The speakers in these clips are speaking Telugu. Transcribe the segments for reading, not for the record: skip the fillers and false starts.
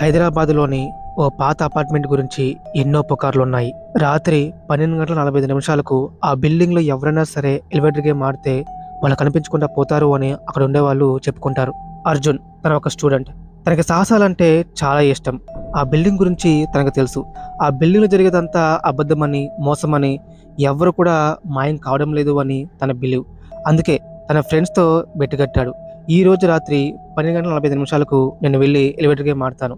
హైదరాబాద్లోని ఓ పాత అపార్ట్మెంట్ గురించి ఎన్నో పుకార్లున్నాయి. రాత్రి 12:45 ఆ బిల్డింగ్లో ఎవరైనా సరే ఎలివేటర్ గేమ్ ఆడితే వాళ్ళు కనిపించకుండా పోతారు అని అక్కడ ఉండేవాళ్ళు చెప్పుకుంటారు. అర్జున్ తన ఒక స్టూడెంట్. తనకి సాహసాలంటే చాలా ఇష్టం. ఆ బిల్డింగ్ గురించి తనకు తెలుసు. ఆ బిల్డింగ్లో జరిగేదంతా అబద్ధమని, మోసమని, ఎవ్వరు కూడా మాయం కావడం లేదు అని తన బిలీవ్. అందుకే తన ఫ్రెండ్స్తో బెట్టుకట్టాడు. ఈ రోజు రాత్రి 12:45 నేను వెళ్ళి ఎలివేటర్ గేమ్ ఆడతాను,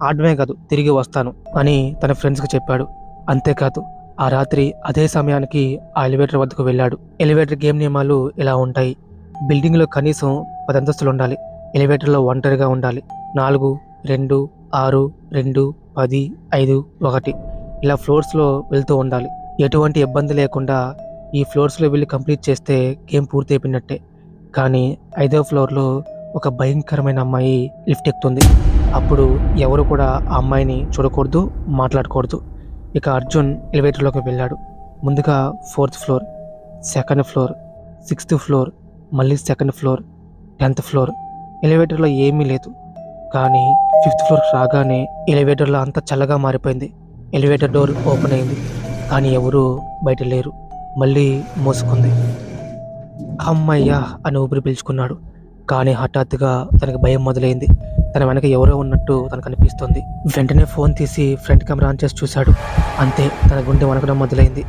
ఆడమే కాదు తిరిగి వస్తాను అని తన ఫ్రెండ్స్కి చెప్పాడు. అంతేకాదు ఆ రాత్రి అదే సమయానికి ఆ ఎలివేటర్ వద్దకు వెళ్ళాడు. ఎలివేటర్ గేమ్ నియమాలు ఇలా ఉంటాయి. బిల్డింగ్లో కనీసం 10 అంతస్తులు ఉండాలి. ఎలివేటర్లో ఒంటరిగా ఉండాలి. 4, 2, 6, 2, 10, 5, 1 ఇలా ఫ్లోర్స్లో వెళ్తూ ఉండాలి. ఎటువంటి ఇబ్బంది లేకుండా ఈ ఫ్లోర్స్లో వెళ్ళి కంప్లీట్ చేస్తే గేమ్ పూర్తి అయిపోయినట్టే. కానీ 5వ ఫ్లోర్లో ఒక భయంకరమైన అమ్మాయి లిఫ్ట్ ఎక్కుతుంది. అప్పుడు ఎవరు కూడా ఆ అమ్మాయిని చూడకూడదు, మాట్లాడకూడదు. ఇక అర్జున్ ఎలివేటర్లోకి వెళ్ళాడు. ముందుగా 4th floor, 2nd floor, 6th floor, మళ్ళీ 2nd ఫ్లోర్, 10th ఫ్లోర్. ఎలివేటర్లో ఏమీ లేదు. కానీ 5th ఫ్లోర్కి రాగానే ఎలివేటర్లో అంతా చల్లగా మారిపోయింది. ఎలివేటర్ డోర్ ఓపెన్ అయింది. కానీ ఎవరూ బయట లేరు. మళ్ళీ మూసుకుంది. అమ్మయ్యా అని ఊపిరి పీల్చుకున్నాడు. కానీ హఠాత్తుగా తనకి భయం మొదలైంది. తన వెనక ఎవరో ఉన్నట్టు తనకు అనిపిస్తుంది. వెంటనే ఫోన్ తీసి ఫ్రంట్ కెమెరా ఆన్ చేసి చూశాడు. అంతే, తన గుండె వణకడం మొదలైంది.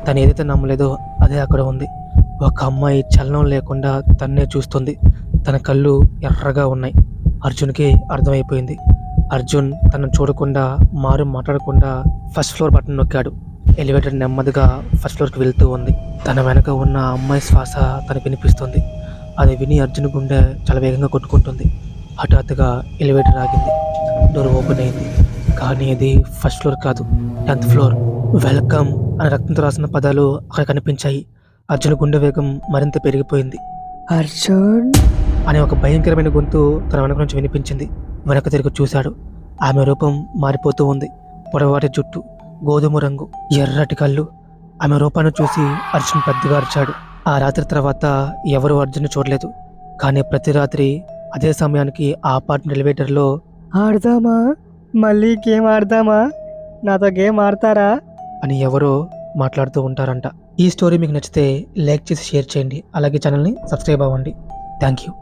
తను ఏదైతే నమ్మలేదో అదే అక్కడ ఉంది. ఒక అమ్మాయి చలనం లేకుండా తన్నే చూస్తుంది. తన కళ్ళు ఎర్రగా ఉన్నాయి. అర్జున్కి అర్థమైపోయింది. అర్జున్ తనను చూడకుండా, మాట్లాడకుండా 1st ఫ్లోర్ బటన్ నొక్కాడు. ఎలివేటర్ నెమ్మదిగా 1st ఫ్లోర్కి వెళ్తూ ఉంది. తన వెనక ఉన్న అమ్మాయి శ్వాస తనకు వినిపిస్తుంది. అది విని అర్జున్ గుండె చాలా వేగంగా కొట్టుకుంటుంది. హఠాత్తుగా ఎలివేటర్ ఆగింది. డోర్ ఓపెన్ అయింది. కానీ అది 1st ఫ్లోర్ కాదు, 10th ఫ్లోర్. వెల్కమ్ అని రక్తంతో రాసిన పదాలు అక్కడ కనిపించాయి. అర్జున్ గుండె వేగం మరింత పెరిగిపోయింది. అర్జున్ అనే ఒక భయంకరమైన గొంతు తన వెనక నుంచి వినిపించింది. వెనక తిరిగి చూశాడు. ఆమె రూపం మారిపోతూ ఉంది. పొడవాటి జుట్టు, గోధుమ రంగు, ఎర్రటి కళ్ళు. ఆమె రూపాన్ని చూసి అర్జున్ పెద్దగా అరిచాడు. ఆ రాత్రి తర్వాత ఎవరు అర్జున్ చూడలేదు. కానీ ప్రతి రాత్రి అదే సమయానికి ఆ అపార్ట్మెంట్ ఎలివేటర్లో ఆడదామా, మళ్ళీ గేమ్ ఆడదామా, నాతో గేమ్ ఆడతారా అని ఎవరో మాట్లాడుతూ ఉంటారంట. ఈ స్టోరీ మీకు నచ్చితే లైక్ చేసి షేర్ చేయండి. అలాగే ఛానల్ని సబ్స్క్రైబ్ అవ్వండి. Thank you.